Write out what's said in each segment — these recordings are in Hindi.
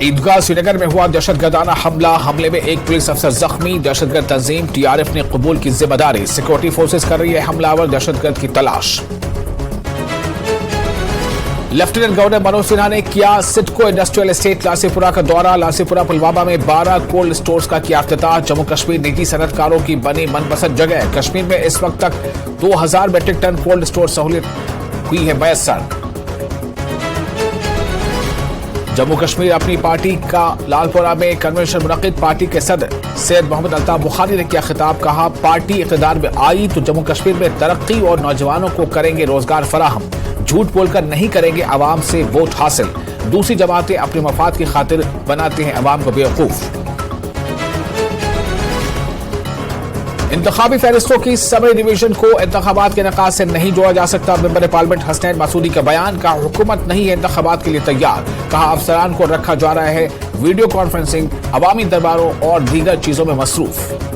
ईदगाह श्रीनगर में हुआ दहशतगर्दाना हमले में एक पुलिस अफसर जख्मी। दहशतगर्द तंजीम टीआरएफ ने कबूल की जिम्मेदारी। सिक्योरिटी फोर्सेस कर रही है हमलावर दहशतगर्द की तलाश। लेफ्टिनेंट गवर्नर मनोज सिन्हा ने किया सिडको इंडस्ट्रियल एस्टेट लासीपुरा का दौरा। लासीपुरा पुलवामा में 12 कोल्ड स्टोर्स का किया इफ्तिताह। जम्मू कश्मीर निजी सनतकारों की बनी मनपसंद जगह। कश्मीर में इस वक्त तक 2000 मीट्रिक टन कोल्ड स्टोर सहूलियत हुई है मैसर। जम्मू कश्मीर अपनी पार्टी का लालपुरा में कन्वेंशन मुनक्किद। पार्टी के सदर सैयद मोहम्मद अल्ताफ बुखारी ने किया खिताब। कहा, पार्टी इक़्तिदार में आई तो जम्मू कश्मीर में तरक्की और नौजवानों को करेंगे रोजगार फराहम। झूठ बोलकर नहीं करेंगे अवाम से वोट हासिल। दूसरी जमातें अपने मफाद की खातिर बनाते हैं अवाम को बेवकूफ। इंतखाबी फहरिस्तों की समरी डिवीजन को इंतखाबात के नकाज से नहीं जोड़ा जा सकता। मेंबर पार्लियामेंट हसनैन मासूदी का बयान। कहा, हुकूमत नहीं है इंतखाबात के लिए तैयार। कहा, अफसरान को रखा जा रहा है वीडियो कॉन्फ्रेंसिंग, अवामी दरबारों और दीगर चीजों में मसरूफ।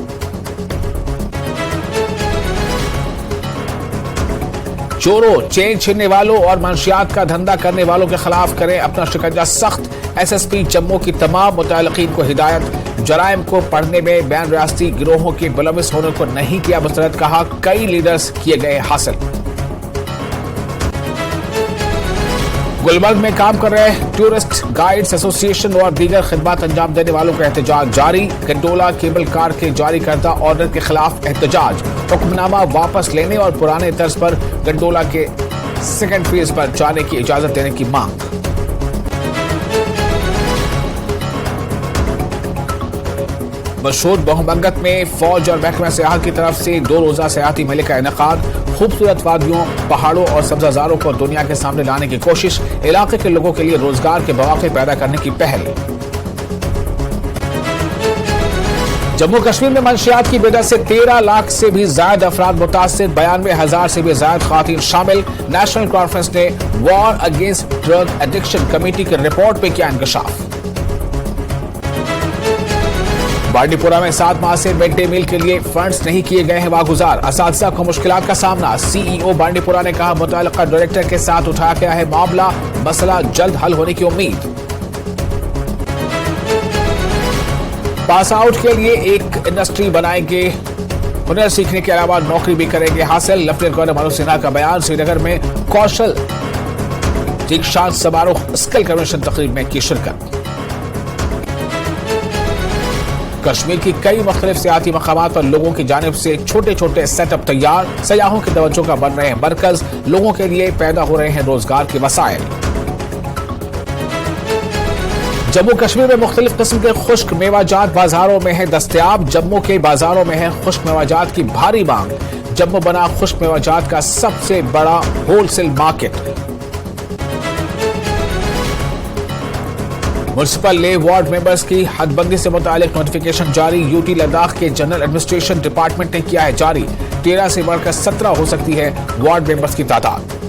चोरों, चेन छीनने वालों और मंशियात का धंधा करने वालों के खिलाफ करें अपना शिकंजा सख्त। एसएसपी जम्मू की तमाम मुतअल्लिकीन को हिदायत। जराइम को पढ़ने में बैन रियासती गिरोहों के मुलविस होने को नहीं किया मुस्तरद। कहा, कई लीडर्स किए गए हासिल। गुलमर्ग में काम कर रहे टूरिस्ट गाइड्स एसोसिएशन और दीगर खिदमत अंजाम देने वालों का एहतजाज जारी। गंडोला केबल कार के जारी करदा ऑर्डर के खिलाफ एहतजाज। हुक्मनामा वापस लेने और पुराने तर्ज पर गंडोला के सेकेंड फेज पर जाने की इजाजत देने की मांग। मशहूर बहुमंगत में फौज और महकमा सियाहत की तरफ से 2 रोजा सियाहती मेले का इनेकाद। खूबसूरत वादियों, पहाड़ों और सब्जाजारों को दुनिया के सामने लाने की कोशिश। इलाके के लोगों के लिए रोजगार के मौके पैदा करने की पहल। जम्मू कश्मीर में मंशियात की वजह से 13 लाख से भी ज्यादा अफराद मुतासिर। 92,000 से भी ज्यादा खातिन शामिल। नेशनल कॉन्फ्रेंस ने war against drug addiction committee की रिपोर्ट पे किया इंकशाफ। बांडीपुरा में 7 माह से मिड डे मील के लिए फंड्स नहीं किए गए हैं वागुजार। असातिज़ा को मुश्किलात का सामना। सीईओ बांडीपुरा ने कहा, मुतअल्लिका डायरेक्टर के साथ उठाया गया है मामला। मसला जल्द हल होने की उम्मीद। पास आउट के लिए एक इंडस्ट्री बनाएंगे। हुनर सीखने के अलावा नौकरी भी करेंगे हासिल। लेफ्टिनेंट गवर्नर मनोज सिन्हा का बयान। श्रीनगर में कौशल दीक्षांत समारोह स्किल कन्वेंशन तकरीब में की शिरकत। कश्मीर की कई मुख्तलिफ सियाती मकामात पर लोगों की जानिब से छोटे छोटे सेटअप तैयार। सयाहों की तवज्जो का बन रहे हैं मरकज। लोगों के लिए पैदा हो रहे हैं रोजगार के वसाइल। जम्मू कश्मीर में मुख्तलिफ किस्म के खुश्क मेवाजात बाजारों में है दस्तयाब। जम्मू के बाजारों में है खुश्क मेवाजात की भारी मांग। जम्मू बना खुश्क मेवाजात का सबसे बड़ा होलसेल मार्केट। म्युनिसिपल ले वार्ड मेंबर्स की हदबंदी से मुतालिक नोटिफिकेशन जारी। यूटी लद्दाख के जनरल एडमिनिस्ट्रेशन डिपार्टमेंट ने किया है जारी। 13 से बढ़कर 17 हो सकती है वार्ड मेंबर्स की तादाद।